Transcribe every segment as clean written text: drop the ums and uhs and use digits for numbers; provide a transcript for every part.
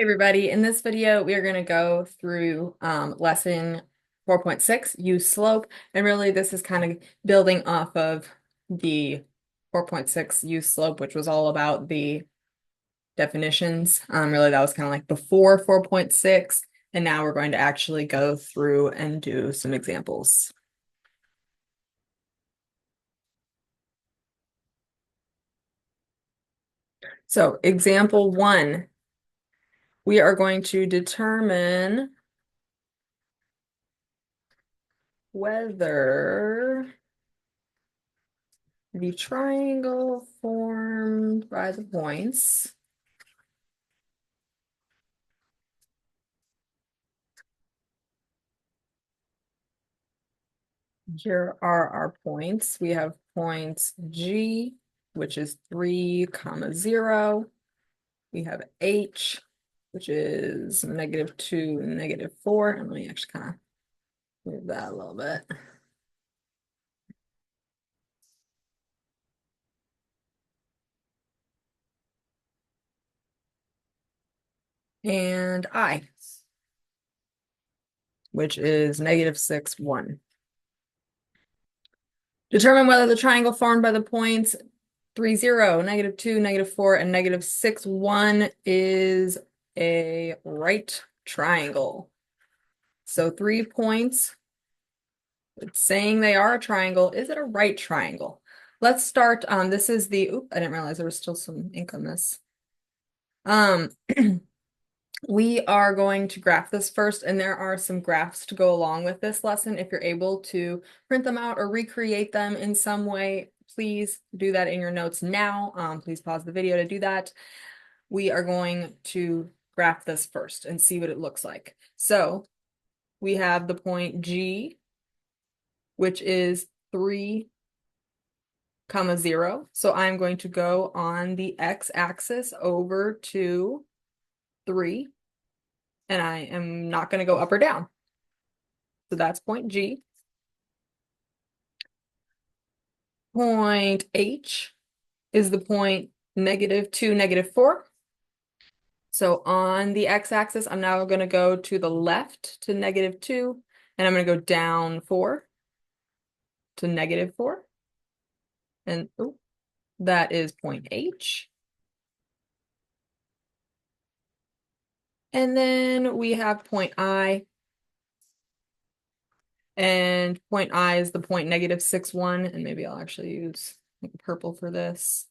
Hey everybody, in this video we are going to go through lesson 4.6, use slope, and really this is kind of building off of the 4.6 use slope, which was all about the definitions. Really that was kind of like before 4.6, and now we're going to actually go through and do some examples. So example 1, we are going to determine whether the triangle formed by the points here are our points. We have points G, which is 3, 0. We have H, which is -2, -4. And let me actually kind of move that a little bit. And I, which is -6, 1. Determine whether the triangle formed by the points 3, 0, -2, -4, and -6, 1 is a right triangle. So 3 points, it's saying they are a triangle. Is it a right triangle? Let's start. This is the, I didn't realize there was still some ink on this. We are going to graph this first, and there are some graphs to go along with this lesson. If you're able to print them out or recreate them in some way, please do that in your notes now. Please pause the video to do that. We are going to graph this first and see what it looks like. So we have the point G, which is 3, 0. So I'm going to go on the x-axis over to 3, and I am not going to go up or down. So that's point G. Point H is the point -2, -4. So on the x-axis, I'm now going to go to the left to -2, and I'm going to go down 4 to -4. And oh, that is point H. And then we have point I. And point I is the point -6, 1. And maybe I'll actually use like purple for this.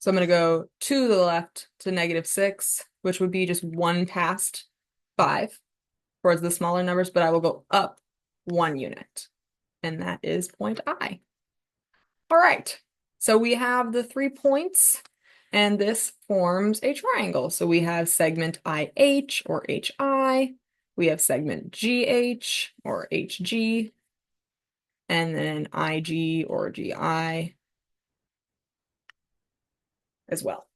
So I'm going to go to the left to -6, which would be just 1 past 5 towards the smaller numbers, but I will go up 1 unit. And that is point I. All right. So we have the 3 points, and this forms a triangle. So we have segment IH or HI. We have segment GH or HG, and then IG or GI as well.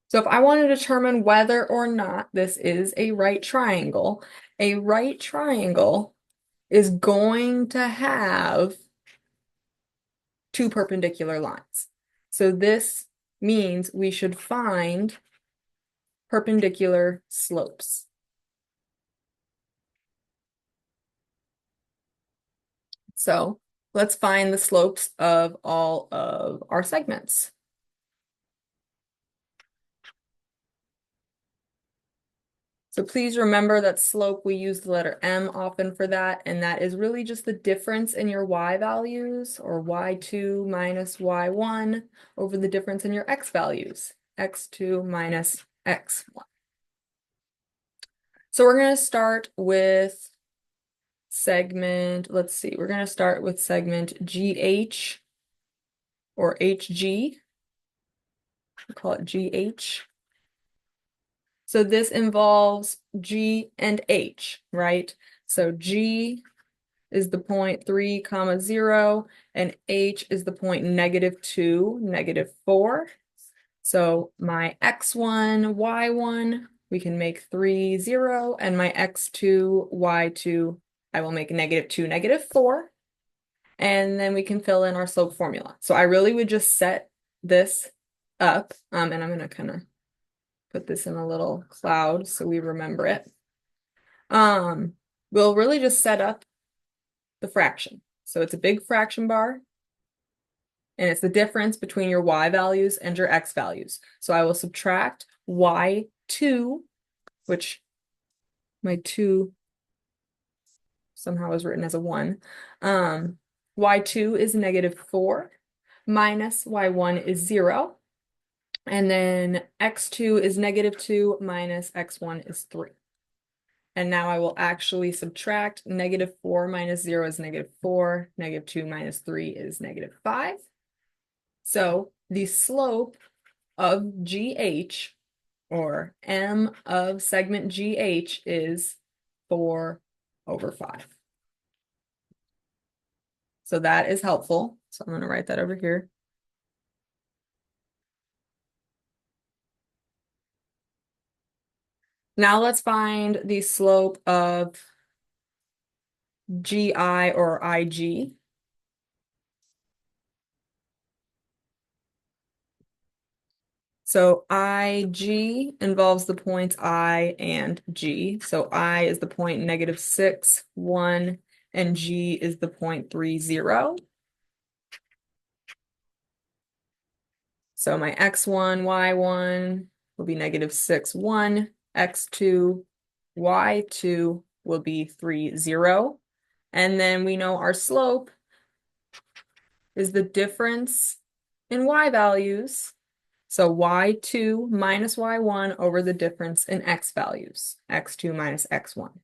So if I want to determine whether or not this is a right triangle is going to have 2 perpendicular lines. So this means we should find perpendicular slopes. So let's find the slopes of all of our segments. So please remember that slope, we use the letter M often for that, and that is really just the difference in your Y values, or Y2 minus Y1 over the difference in your X values, X2 minus X1. So we're going to start with segment, let's see, we're going to start with segment GH or HG. We'll call it GH. So this involves G and H, right? So G is the point 3, 0, and H is the point -2, -4. So my X1, Y1, we can make 3, 0, and my X2, Y2, I will make -2, -4. And then we can fill in our slope formula. So I really would just set this up, and I'm going to kind of put this in a little cloud so we remember it. We'll really just set up the fraction. So it's a big fraction bar, and it's the difference between your y values and your x values. So I will subtract y2, which my 2 somehow is written as a 1. Y2 is -4, minus y1 is 0. And then x2 is -2 minus x1 is 3. And now I will actually subtract -4 minus 0 is -4, -2 minus 3 is -5. So the slope of GH, or M of segment GH, is 4/5. So that is helpful. So I'm going to write that over here. Now let's find the slope of GI or IG. So IG involves the points I and G. So I is the point -6, 1, and G is the point 3, 0. So my x1, y1 will be -6, 1, x2, y2 will be 3, 0. And then we know our slope is the difference in y values. So y2 minus y1 over the difference in x values, x2 minus x1.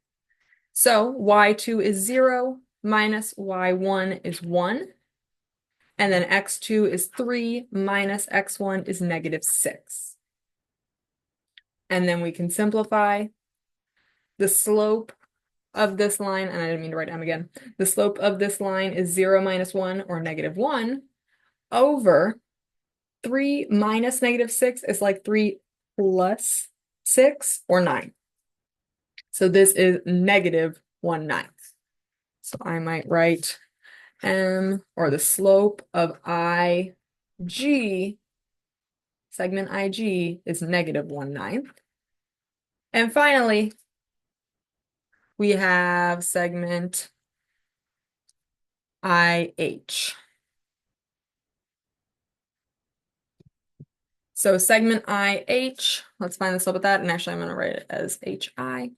So y2 is 0, minus y1 is 1, and then x2 is 3, minus x1 is -6. And then we can simplify the slope of this line, and I didn't mean to write M again. The slope of this line is 0 minus 1, or -1, over 3 minus -6 is like 3 plus 6, or 9. So this is -1/9. So I might write M, or the slope of IG, segment IG, is -1/9. And finally, we have segment IH. So segment IH, let's find the slope of that, and actually I'm going to write it as HI.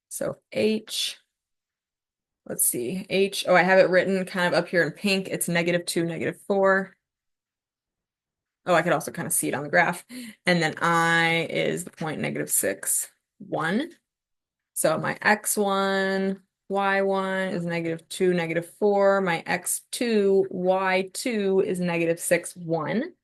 So H, let's see, H, oh, I have it written kind of up here in pink. It's -2, -4. Oh, I could also kind of see it on the graph. And then I is the point -6, 1. So my x1, y1 is -2, -4. My x2, y2 is -6, 1.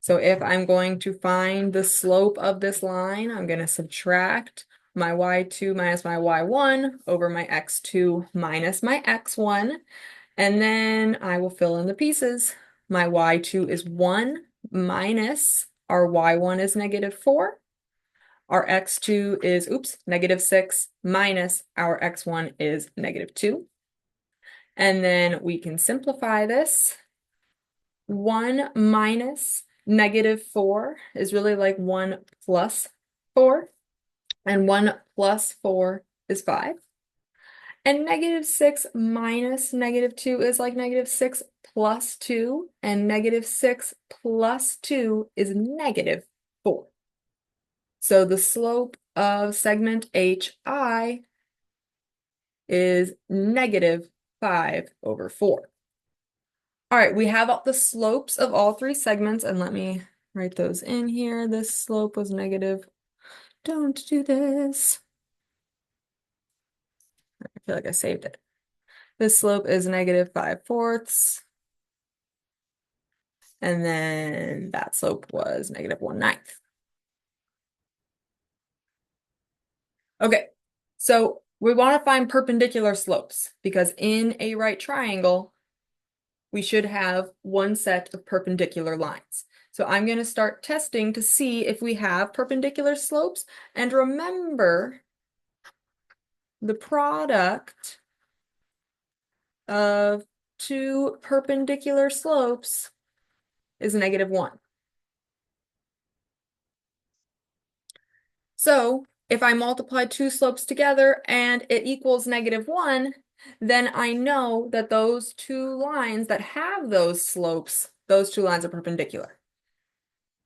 So if I'm going to find the slope of this line, I'm going to subtract my y2 minus my y1 over my x2 minus my x1. And then I will fill in the pieces. My y2 is 1 minus our y1 is -4. Our x2 is, -6 minus our x1 is -2. And then we can simplify this. 1 minus -4 is really like 1 plus 4. And 1 plus 4 is 5. And -6 minus -2 is like -6 plus 2. And -6 plus 2 is -4. So the slope of segment HI is -5/4. All right, we have the slopes of all 3 segments, and let me write those in here. This slope was negative. Don't do this. I feel like I saved it. This slope is -5/4. And then that slope was -1/9. Okay, so we want to find perpendicular slopes because in a right triangle, we should have one set of perpendicular lines. So I'm going to start testing to see if we have perpendicular slopes. And remember, the product of 2 perpendicular slopes is -1. So if I multiply two slopes together and it equals -1, then I know that those two lines that have those slopes, those two lines are perpendicular.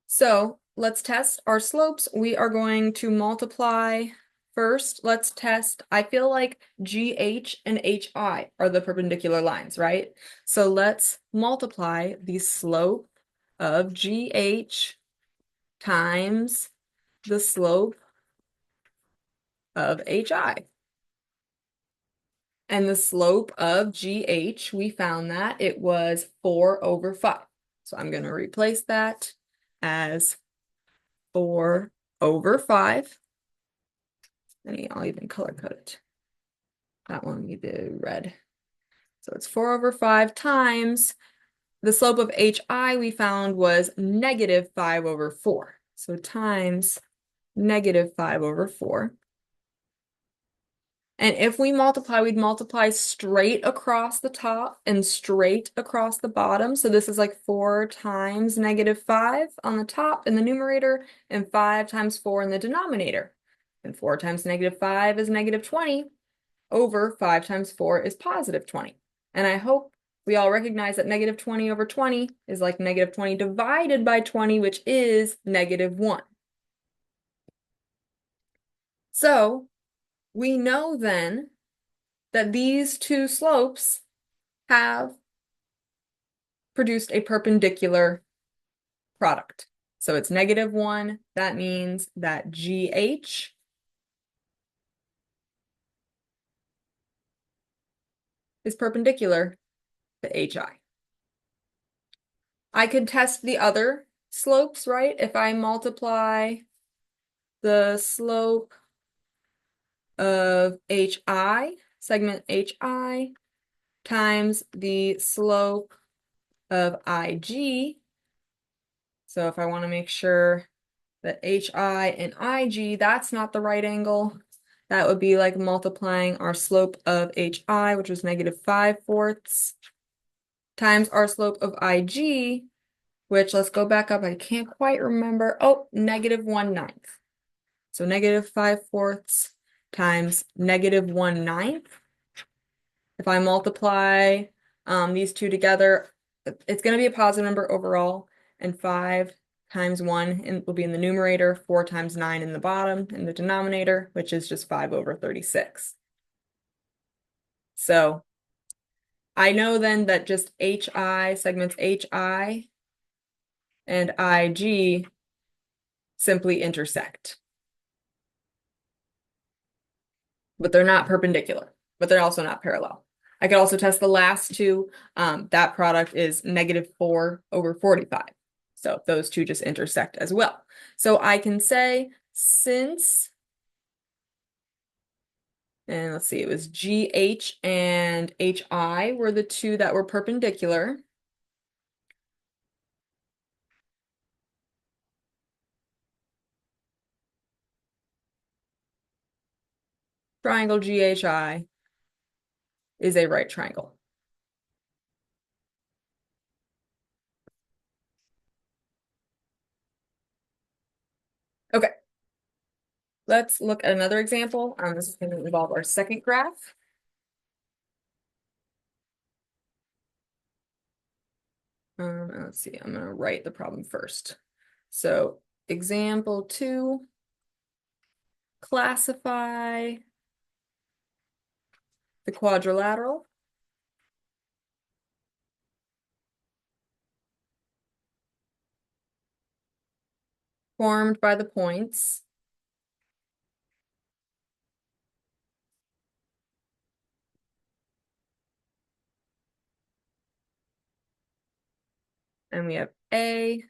So let's test our slopes. We are going to multiply first. Let's test. I feel like GH and HI are the perpendicular lines, right? So let's multiply the slope of GH times the slope of HI. And the slope of GH, we found that it was 4/5. So I'm going to replace that as 4/5. And I'll even color code it. That one we did red. So it's 4/5 times the slope of HI we found was -5/4. So times -5/4. And if we multiply, we'd multiply straight across the top and straight across the bottom. So this is like 4 times -5 on the top in the numerator and 5 times 4 in the denominator. And 4 times -5 is -20 over 5 times 4 is +20. And I hope we all recognize that -20 over 20 is like -20 divided by 20, which is -1. So we know then that these two slopes have produced a perpendicular product. So it's -1. That means that GH is perpendicular to HI. I could test the other slopes, right? If I multiply the slope of HI, segment HI, times the slope of IG. So if I want to make sure that HI and IG, that's not the right angle, that would be like multiplying our slope of HI, which was -5/4, times our slope of IG, which let's go back up. I can't quite remember. Oh, -1/9. So -5/4 times -1/9. If I multiply these two together, it's going to be a positive number overall, and 5 times 1 will be in the numerator, 4 times 9 in the bottom, in the denominator, which is just 5/36. So I know then that just HI, segments HI and IG simply intersect. But they're not perpendicular, but they're also not parallel. I could also test the last two. That product is -4/45. So those two just intersect as well. So I can say since, and let's see, it was GH and HI were the two that were perpendicular. Triangle GHI is a right triangle. Okay, let's look at another example. This is going to involve our second graph. Let's see, I'm going to write the problem first. So example 2, classify the quadrilateral formed by the points and we have A,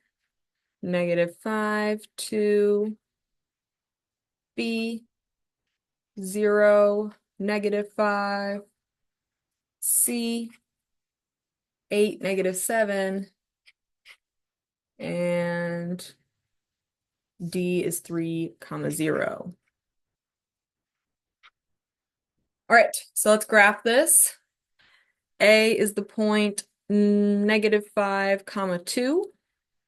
-5, 2, B, 0, -5, C, 8, -7, and D is 3, 0. All right, so let's graph this. A is the point -5, 2.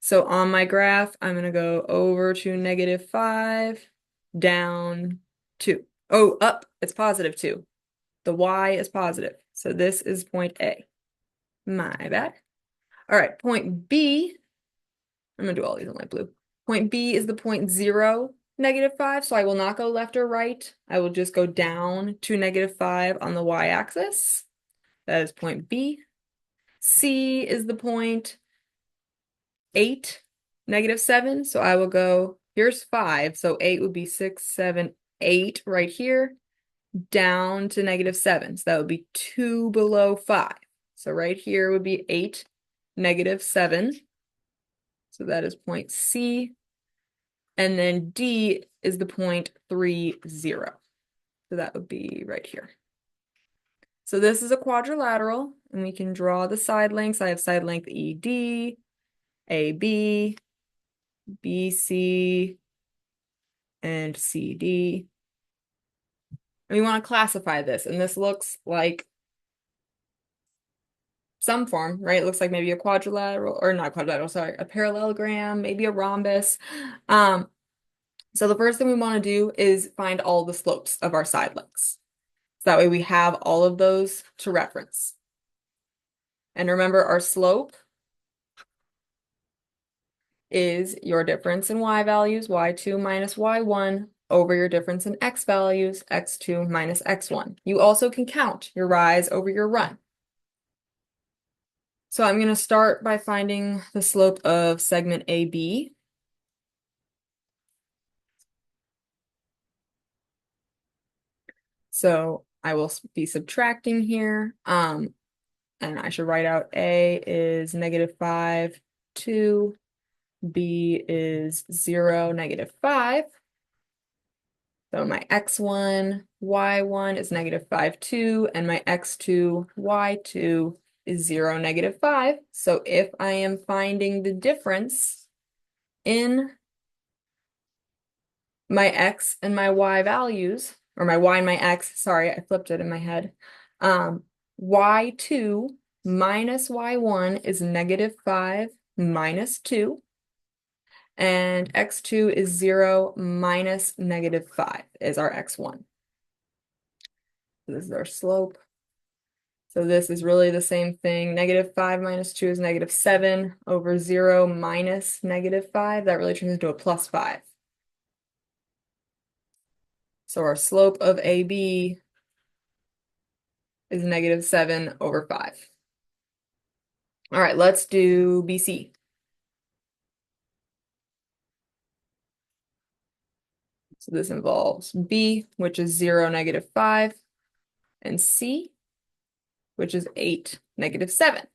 So on my graph, I'm going to go over to -5, down 2. Oh, up, it's positive 2. The y is positive. So this is point A. My bad. All right, point B, I'm gonna do all these in light blue. Point B is the point 0, -5, so I will not go left or right. I will just go down to -5 on the y-axis. That is point B. C is the point 8, -7, so I will go, here's 5, so 8 would be 6, 7, 8 right here, down to -7, so that would be 2 below 5. So right here would be 8, -7. So that is point C. And then D is the point 3, 0. So that would be right here. So this is a quadrilateral, and we can draw the side lengths. I have side length ED, AB, BC, and CD. And we want to classify this, and this looks like some form, right? It looks like maybe a quadrilateral, or not quadrilateral, sorry, a parallelogram, maybe a rhombus. So the first thing we want to do is find all the slopes of our side lengths. So that way we have all of those to reference. And remember, our slope is your difference in y values, y2 minus y1, over your difference in x values, x2 minus x1. You also can count your rise over your run. So I'm going to start by finding the slope of segment AB. So I will be subtracting here, and I should write out A is -5, 2, B is 0, -5. So my x1, y1 is -5, 2, and my x2, y2 is 0, -5. So if I am finding the difference in my x and my y values, or my y and my x, sorry, I flipped it in my head. Y2 minus y1 is -5 minus 2. And x2 is 0 minus -5 is our x1. This is our slope. So this is really the same thing. -5 minus 2 is -7 over 0 minus -5. That really turns into a +5. So our slope of AB is -7 over 5. All right, let's do BC. So this involves B, which is 0, -5, and C, which is 8, -7.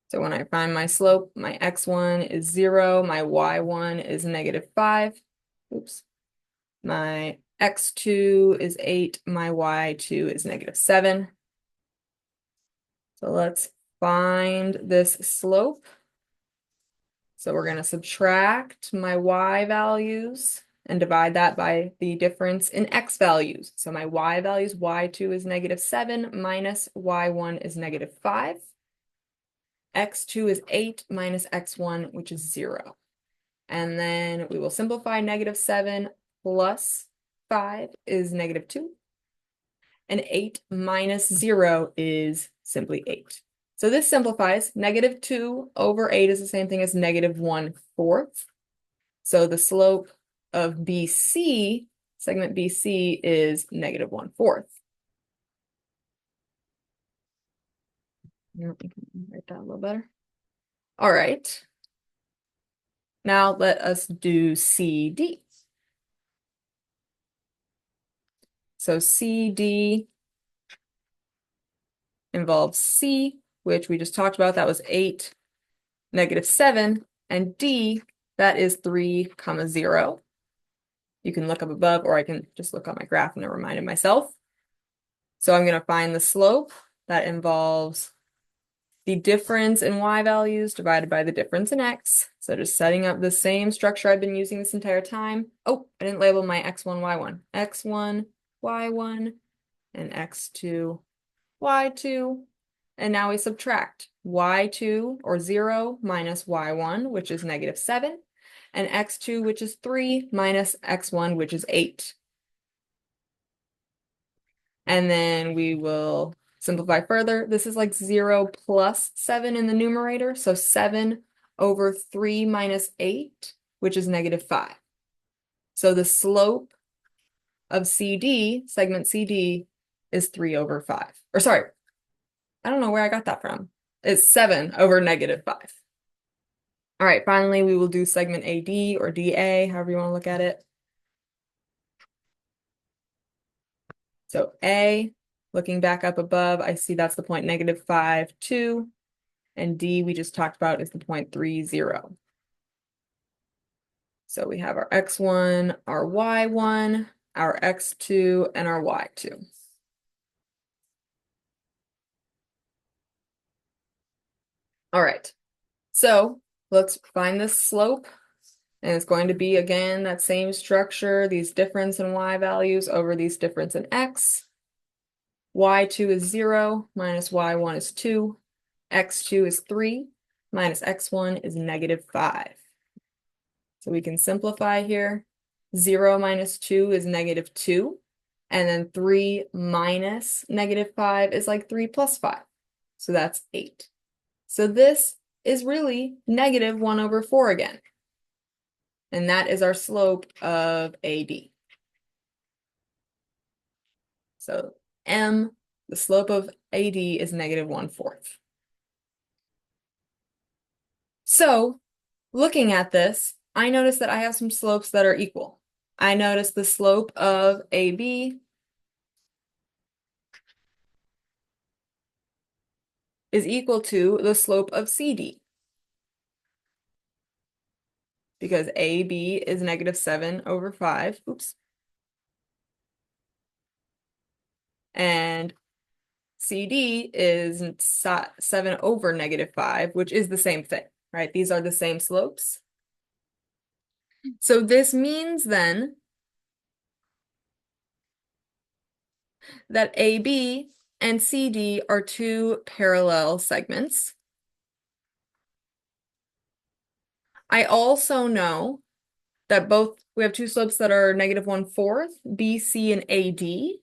So when I find my slope, my x1 is 0, my y1 is -5. Oops. My x2 is 8, my y2 is -7. So let's find this slope. So we're going to subtract my y values and divide that by the difference in x values. So my y values, y2 is -7 minus y1 is -5. x2 is 8 minus x1, which is 0. And then we will simplify. -7 plus 5 is -2. And 8 minus 0 is simply 8. So this simplifies. -2 over 8 is the same thing as -1/4. So the slope of BC, segment BC, is -1/4. Write that a little better. All right. Now let us do CD. So CD involves C, which we just talked about. That was 8, -7, and D, that is 3, 0. You can look up above, or I can just look on my graph and remind myself. So I'm going to find the slope. That involves the difference in y values divided by the difference in x. So just setting up the same structure I've been using this entire time. Oh, I didn't label my x1, y1. x1, y1, and x2, y2. And now we subtract y2, or 0, minus y1, which is -7. and x2, which is 3, minus x1, which is 8. And then we will simplify further. This is like 0 plus 7 in the numerator, so 7 over 3 minus 8, which is negative 5. So the slope of CD, segment CD, is 3 over 5. Or sorry, I don't know where I got that from. It's 7 over negative 5. All right, finally, we will do segment AD or DA, however you want to look at it. So A, looking back up above, I see that's the point negative 5, 2. And D, we just talked about, is the point 3, 0. So we have our x1, our y1, our x2, and our y2. All right, so let's find the slope. And it's going to be, again, that same structure, these difference in y values over these difference in x. Y2 is 0, minus y1 is 2. X2 is 3, minus x1 is negative 5. So we can simplify here. 0 minus 2 is negative 2. And then 3 minus negative 5 is like 3 plus 5. So that's 8. So this is really negative 1 over 4 again. And that is our slope of AD. So M, the slope of AD is negative 1/4. So looking at this, I notice that I have some slopes that are equal. I notice the slope of AB is equal to the slope of CD. Because AB is negative 7 over 5. Oops. And CD is 7 over negative 5, which is the same thing, right? These are the same slopes. So this means then that AB and CD are two parallel segments. I also know that we have two slopes that are negative 1/4, BC and AD.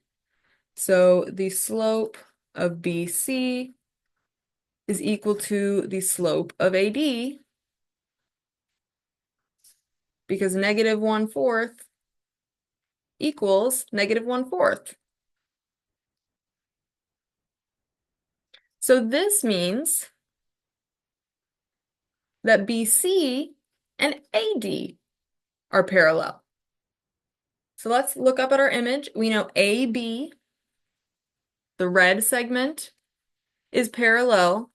So the slope of BC is equal to the slope of AD, because negative 1/4 equals negative 1/4. So this means that BC and AD are parallel. So let's look up at our image. We know AB, the red segment, is parallel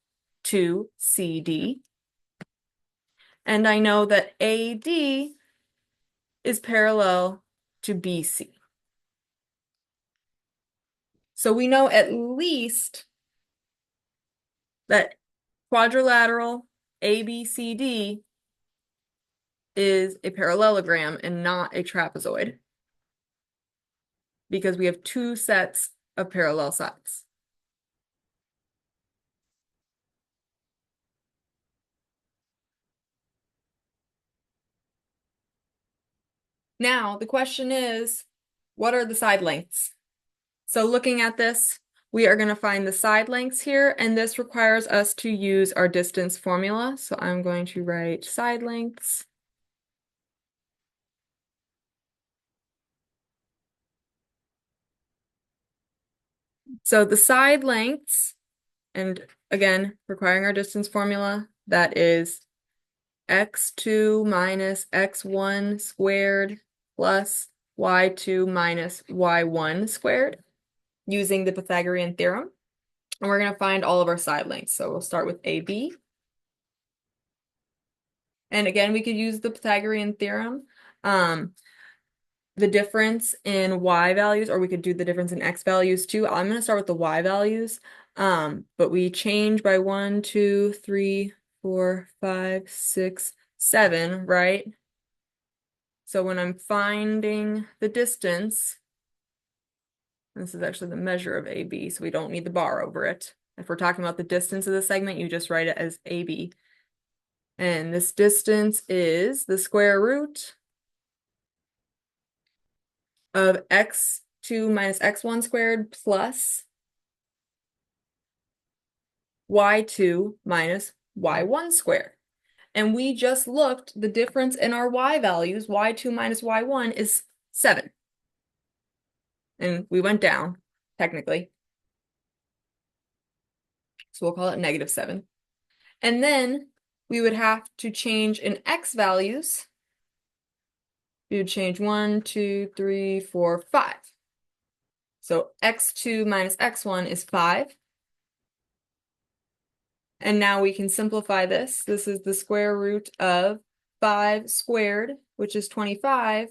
to CD. And I know that AD is parallel to BC. So we know at least that quadrilateral ABCD is a parallelogram and not a trapezoid, because we have two sets of parallel sides. Now, the question is, what are the side lengths? So looking at this, we are going to find the side lengths here, and this requires us to use our distance formula. So I'm going to write side lengths. So the side lengths, and again, requiring our distance formula, that is x2 minus x1 squared plus y2 minus y1 squared, using the Pythagorean theorem. And we're going to find all of our side lengths. So we'll start with AB. And again, we could use the Pythagorean theorem. The difference in y values, or we could do the difference in x values too. I'm going to start with the y values. But we change by 1, 2, 3, 4, 5, 6, 7, right? So when I'm finding the distance, this is actually the measure of AB, so we don't need the bar over it. If we're talking about the distance of the segment, you just write it as AB. And this distance is the square root of x2 minus x1 squared plus y2 minus y1 squared. And we just looked, the difference in our y values, y2 minus y1 is 7. And we went down, technically. So we'll call it -7. And then we would have to change in x values. We would change 1, 2, 3, 4, 5. So x2 minus x1 is 5. And now we can simplify this. This is the square root of 5 squared, which is 25,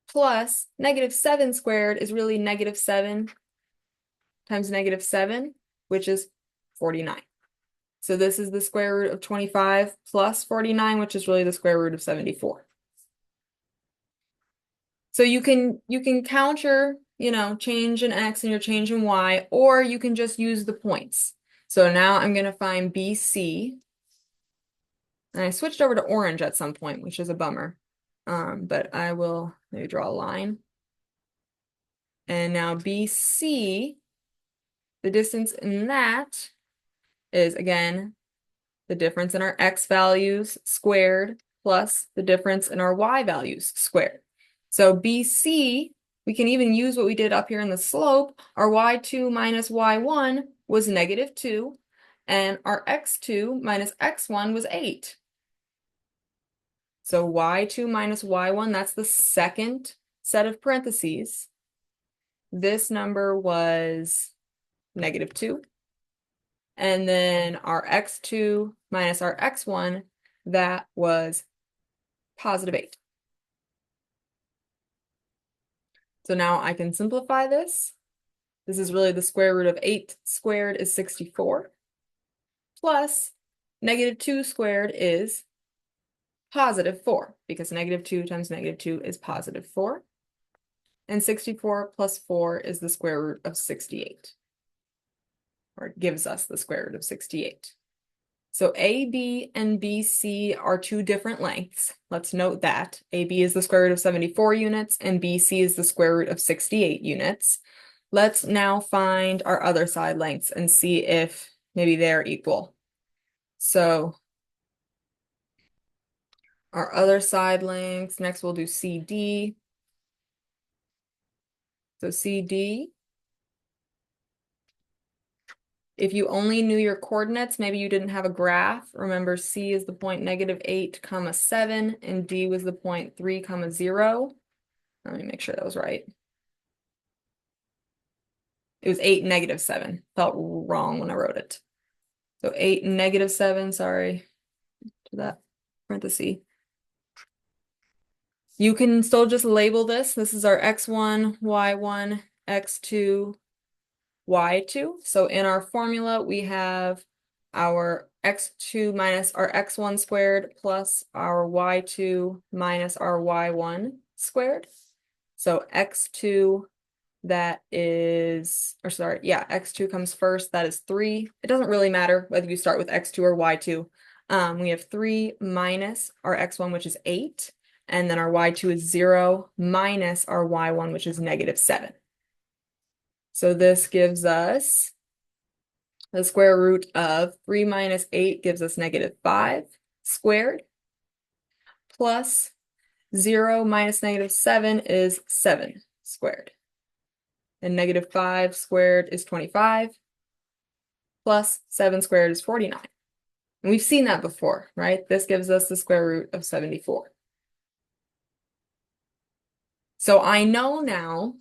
plus -7 squared is really -7 times -7, which is 49. So this is the square root of 25 plus 49, which is really the square root of 74. So you can count your, change in x and your change in y, or you can just use the points. So now I'm going to find BC. And I switched over to orange at some point, which is a bummer. But I will maybe draw a line. And now BC, the distance in that is, again, the difference in our x values squared plus the difference in our y values squared. So BC, we can even use what we did up here in the slope. Our y2 minus y1 was -2, and our x2 minus x1 was 8. So y2 minus y1, that's the second set of parentheses. This number was -2. And then our x2 minus our x1, that was +8. So now I can simplify this. This is really the square root of 8 squared is 64, plus -2 squared is +4, because -2 times -2 is +4. And 64 plus 4 is the square root of 68. Or it gives us the square root of 68. So AB and BC are two different lengths. Let's note that. AB is the square root of 74 units and BC is the square root of 68 units. Let's now find our other side lengths and see if maybe they're equal. So our other side lengths, next we'll do CD. So CD, if you only knew your coordinates, maybe you didn't have a graph. Remember, C is the point -8, 7, and D was the point 3, 0. Let me make sure that was right. It was 8, -7. Felt wrong when I wrote it. So 8, -7, sorry, to that parenthesis. You can still just label this. This is our x1, y1, x2, y2. So in our formula, we have our x2 minus our x1 squared plus our y2 minus our y1 squared. So x2, that is, or sorry, yeah, x2 comes first, that is 3. It doesn't really matter whether you start with x2 or y2. We have 3 minus our x1, which is 8. And then our y2 is 0 minus our y1, which is -7. So this gives us the square root of 3 minus 8 gives us -5 squared, plus 0 minus -7 is 7 squared. And -5 squared is 25, plus 7 squared is 49. And we've seen that before, right? This gives us the square root of 74. So I know now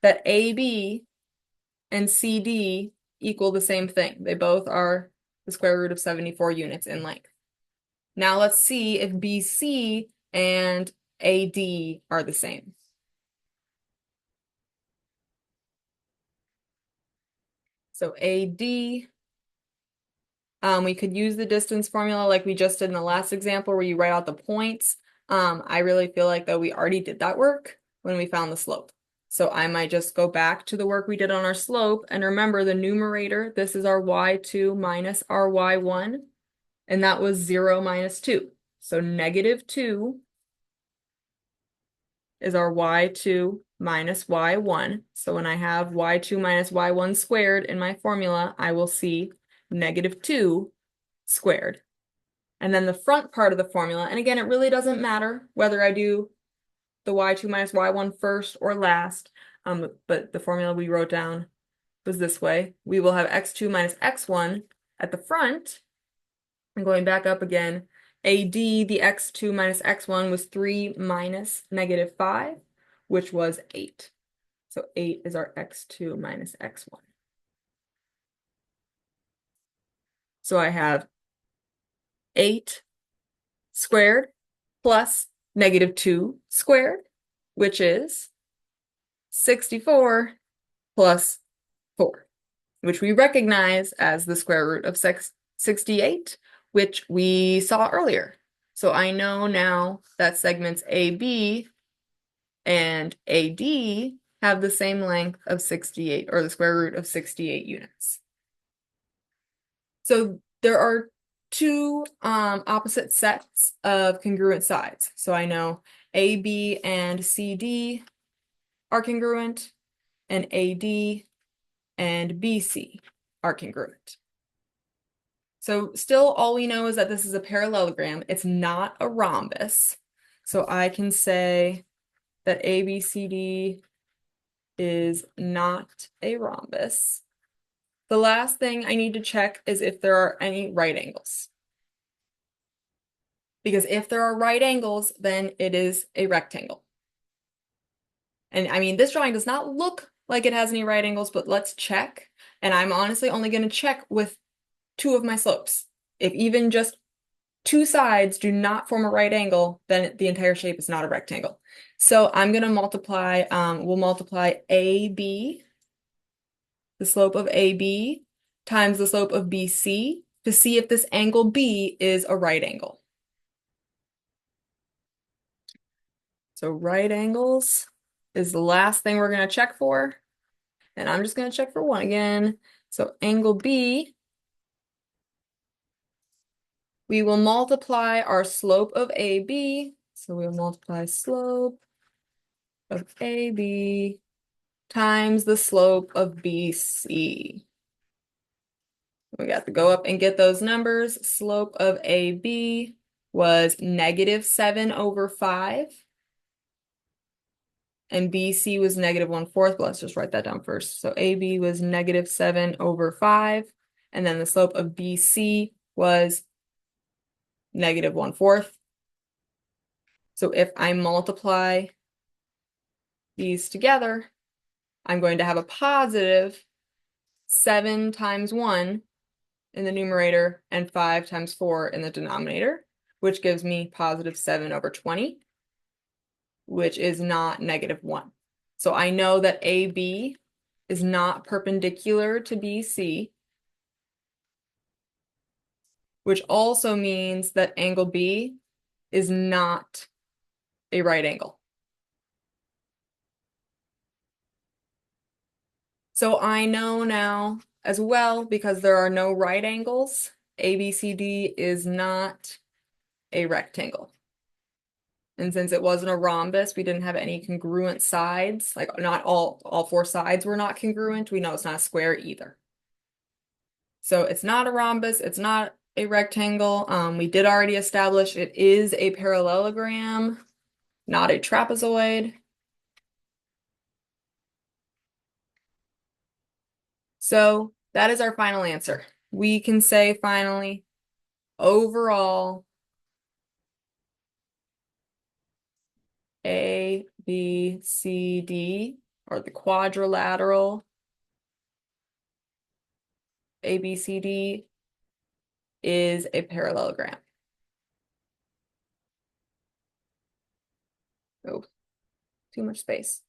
that AB and CD equal the same thing. They both are the square root of 74 units in length. Now let's see if BC and AD are the same. So AD, we could use the distance formula like we just did in the last example where you write out the points. I really feel like that we already did that work when we found the slope. So I might just go back to the work we did on our slope, and remember the numerator, this is our y2 minus our y1. and that was 0 minus 2. So -2 is our y2 minus y1. So when I have y2 minus y1 squared in my formula, I will see -2 squared. And then the front part of the formula, and again, it really doesn't matter whether I do the y2 minus y1 first or last, but the formula we wrote down was this way. We will have x2 minus x1 at the front, and going back up again, AD, the x2 minus x1 was 3 minus -5, which was 8. So 8 is our x2 minus x1. So I have 8 squared plus -2 squared, which is 64 plus 4, which we recognize as the square root of 68, which we saw earlier. So I know now that segments AB and AD have the same length of 68, or the square root of 68 units. So there are two opposite sets of congruent sides. So I know AB and CD are congruent, and AD and BC are congruent. So still all we know is that this is a parallelogram. It's not a rhombus. So I can say that ABCD is not a rhombus. The last thing I need to check is if there are any right angles. Because if there are right angles, then it is a rectangle. And I mean, this drawing does not look like it has any right angles, but let's check. And I'm honestly only going to check with 2 of my slopes. If even just 2 sides do not form a right angle, then the entire shape is not a rectangle. So I'm going to multiply, we'll multiply AB, the slope of AB, times the slope of BC to see if this angle B is a right angle. So right angles is the last thing we're going to check for. And I'm just going to check for 1 again. So angle B, we will multiply our slope of AB. So we'll multiply slope of AB times the slope of BC. We got to go up and get those numbers. Slope of AB was -7/5. And BC was -1/4. But let's just write that down first. So AB was -7/5. And then the slope of BC was -1/4. So if I multiply these together, I'm going to have a positive 7 times 1 in the numerator and 5 times 4 in the denominator, which gives me positive 7/20, which is not -1. So I know that AB is not perpendicular to BC, which also means that angle B is not a right angle. So I know now as well, because there are no right angles, ABCD is not a rectangle. And since it wasn't a rhombus, we didn't have any congruent sides, like not all 4 sides were not congruent. We know it's not a square either. So it's not a rhombus, it's not a rectangle. We did already establish it is a parallelogram, not a trapezoid. So that is our final answer. We can say finally, overall, A, B, C, D, or the quadrilateral ABCD is a parallelogram. Oh, too much space.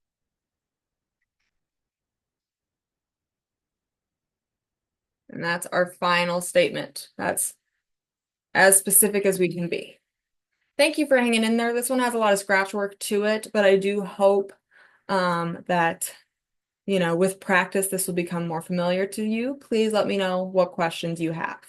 And that's our final statement. That's as specific as we can be. Thank you for hanging in there. This one has a lot of scratch work to it, but I do hope that, with practice, this will become more familiar to you. Please let me know what questions you have.